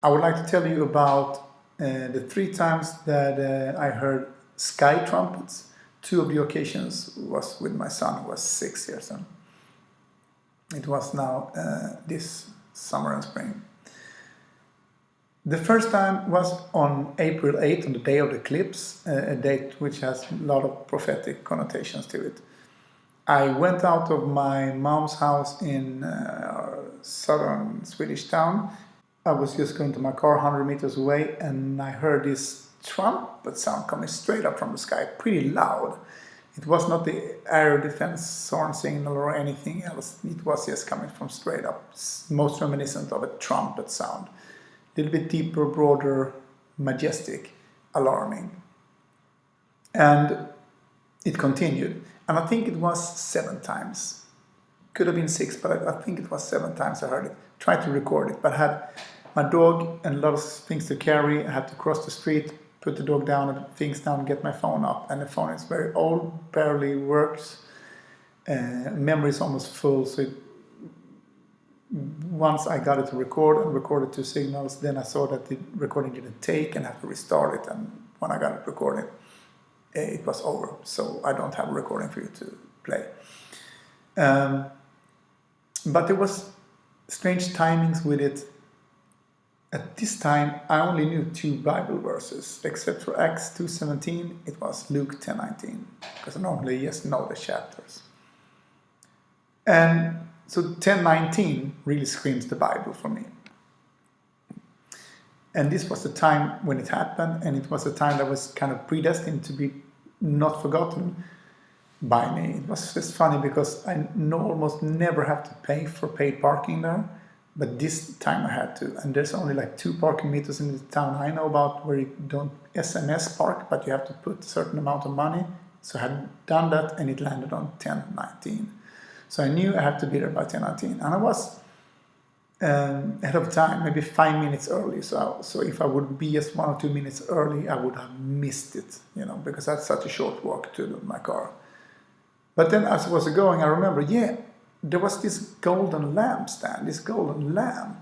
I would like to tell you about the 3 times that I heard sky trumpets. 2 of the occasions was with my son, who was 6 years old. It was now this summer and spring. The first time was on April 8th, on the day of the eclipse, a date which has a lot of prophetic connotations to it. I went out of my mom's house in southern Swedish town. I was just going to my car 100 meters away, and I heard this trumpet sound coming straight up from the sky, pretty loud. It was not the air defense horn signal or anything else. It was just coming from straight up, most reminiscent of a trumpet sound. A little bit deeper, broader, majestic, alarming. And it continued. And I think it was 7 times. Could have been 6, but I think it was 7 times I heard it. Tried to record it, but I had my dog and a lot of things to carry. I had to cross the street, put the dog down and things down, get my phone up. And the phone is very old, barely works. Memory is almost full, so once I got it to record and recorded 2 signals, then I saw that the recording didn't take and I had to restart it. And when I got it recorded, it was over. So I don't have a recording for you to play. But there was strange timings with it. At this time, I only knew 2 Bible verses, except for Acts 2:17, it was Luke 10:19, because I normally just know the chapters. And so 10:19 really screams the Bible for me. And this was the time when it happened, and it was a time that was kind of predestined to be not forgotten by me. It was just funny because I almost never have to pay for paid parking there, but this time I had to. And there's only like 2 parking meters in the town I know about where you don't SMS park, but you have to put a certain amount of money. So I had done that, and it landed on 10:19. So I knew I had to be there by 10:19, and I was ahead of time, maybe 5 minutes early. So if I would be just 1 or 2 minutes early, I would have missed it, because that's such a short walk to my car. But then as I was going, I remember, there was this golden lampstand, this golden lamp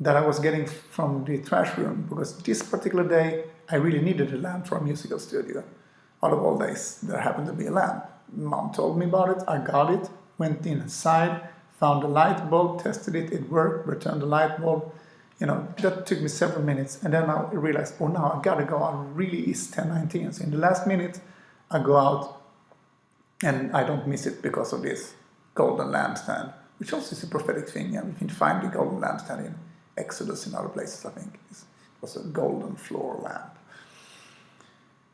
that I was getting from the trash room, because this particular day I really needed a lamp for a musical studio. Out of all days, there happened to be a lamp. Mom told me about it, I got it, went inside, found the light bulb, tested it, it worked, returned the light bulb. That took me several minutes, and then I realized, now I gotta go out. It really is 10:19. So in the last minute, I go out, and I don't miss it because of this golden lampstand, which also is a prophetic thing. You can find the golden lampstand in Exodus and other places, I think. It was a golden floor lamp.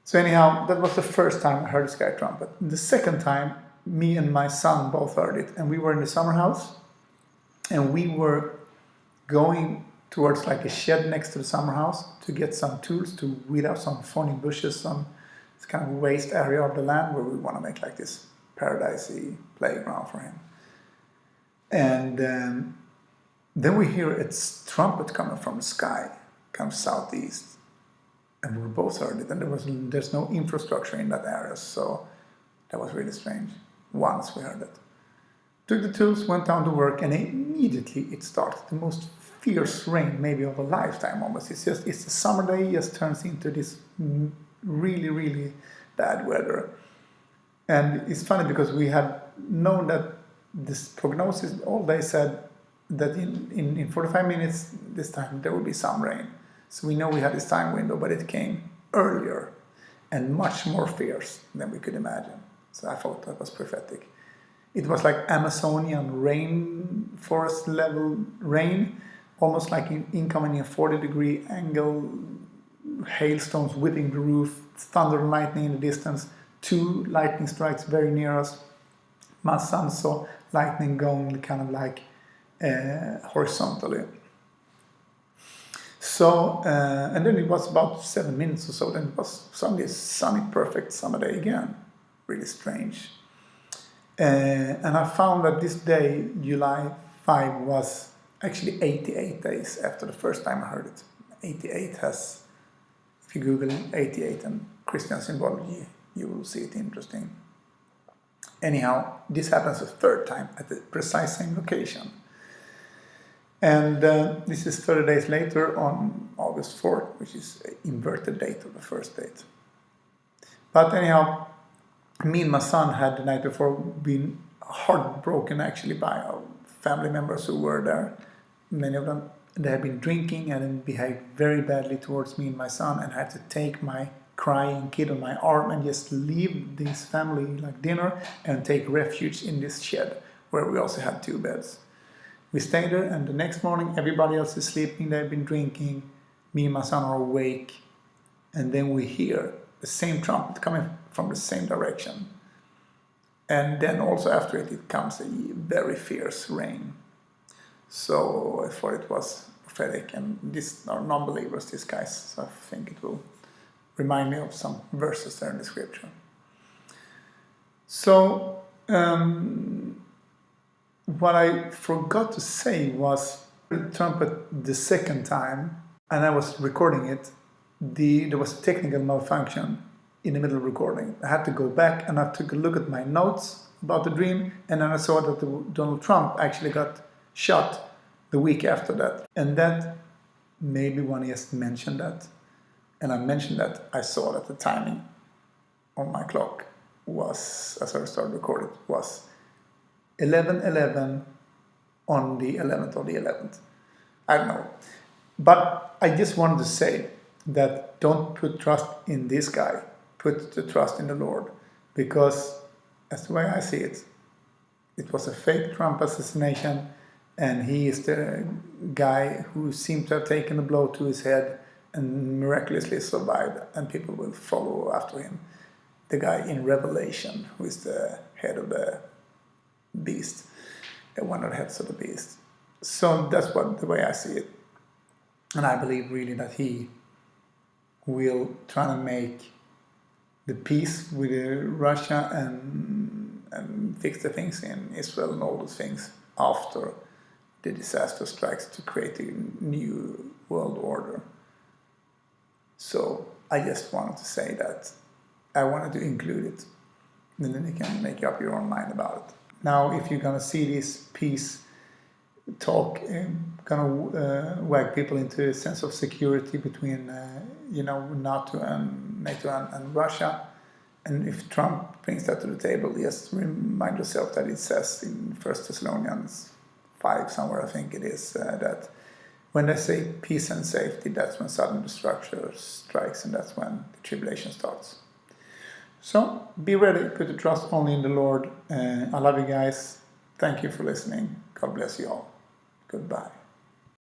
So anyhow, that was the first time I heard the sky trumpet. The second time, me and my son both heard it, and we were in the summer house, and we were going towards like a shed next to the summer house to get some tools to weed out some thorny bushes, some kind of waste area of the land where we want to make like this paradisey playground for him. And then we hear its trumpet coming from the sky, kind of southeast, and we both heard it, and there's no infrastructure in that area, so that was really strange. Once we heard it. Took the tools, went down to work, and immediately it started. The most fierce rain, maybe of a lifetime almost. It's the summer day just turns into this really, really bad weather. And it's funny because we had known that this prognosis all day said that in 45 minutes this time there will be some rain. So we know we had this time window, but it came earlier and much more fierce than we could imagine. So I thought that was prophetic. It was like Amazonian rainforest level rain, almost like incoming in a 40-degree angle, hailstones whipping the roof, thunder and lightning in the distance, 2 lightning strikes very near us. My son saw lightning going kind of like horizontally. So, and then it was about 7 minutes or so, then it was suddenly a sunny, perfect summer day again. Really strange. And I found that this day, July 5, was actually 88 days after the first time I heard it. 88 has, if you Google 88 and Christian symbology, you will see it interesting. Anyhow, this happens a 3rd time at the precise same location. And this is 30 days later on August 4th, which is an inverted date of the first date. But anyhow, me and my son had the night before been heartbroken actually by our family members who were there. Many of them, they had been drinking and behaved very badly towards me and my son, and had to take my crying kid on my arm and just leave this family like dinner and take refuge in this shed where we also had 2 beds. We stayed there, and the next morning everybody else is sleeping, they've been drinking, me and my son are awake, and then we hear the same trumpet coming from the same direction. And then also after it comes a very fierce rain. So I thought it was prophetic, and these are non-believers, these guys, so I think it will remind me of some verses there in the scripture. So what I forgot to say was the trumpet the second time, and I was recording it, there was a technical malfunction in the middle of recording. I had to go back and I took a look at my notes about the dream, and then I saw that Donald Trump actually got shot the week after that. And that maybe one just mentioned that. And I mentioned that I saw that the timing on my clock was, as I started recording, was 11:11 on the 11th of the 11th. I don't know. But I just wanted to say that don't put trust in this guy. Put the trust in the Lord. Because that's the way I see it. It was a fake Trump assassination, and he is the guy who seemed to have taken a blow to his head and miraculously survived, and people will follow after him. The guy in Revelation, who is the head of the beast, one of the heads of the beast. So that's the way I see it. And I believe really that he will try to make the peace with Russia and fix the things in Israel and all those things after the disaster strikes, to create a new world order. So I just wanted to say that I wanted to include it, and then you can make up your own mind about it. Now, if you're gonna see this peace talk gonna wag people into a sense of security between NATO and Russia, and if Trump brings that to the table, just remind yourself that it says in 1 Thessalonians 5 somewhere, I think it is, that when they say peace and safety, that's when sudden destruction strikes, and that's when the tribulation starts. So be ready, put your trust only in the Lord. I love you guys. Thank you for listening. God bless you all. Goodbye.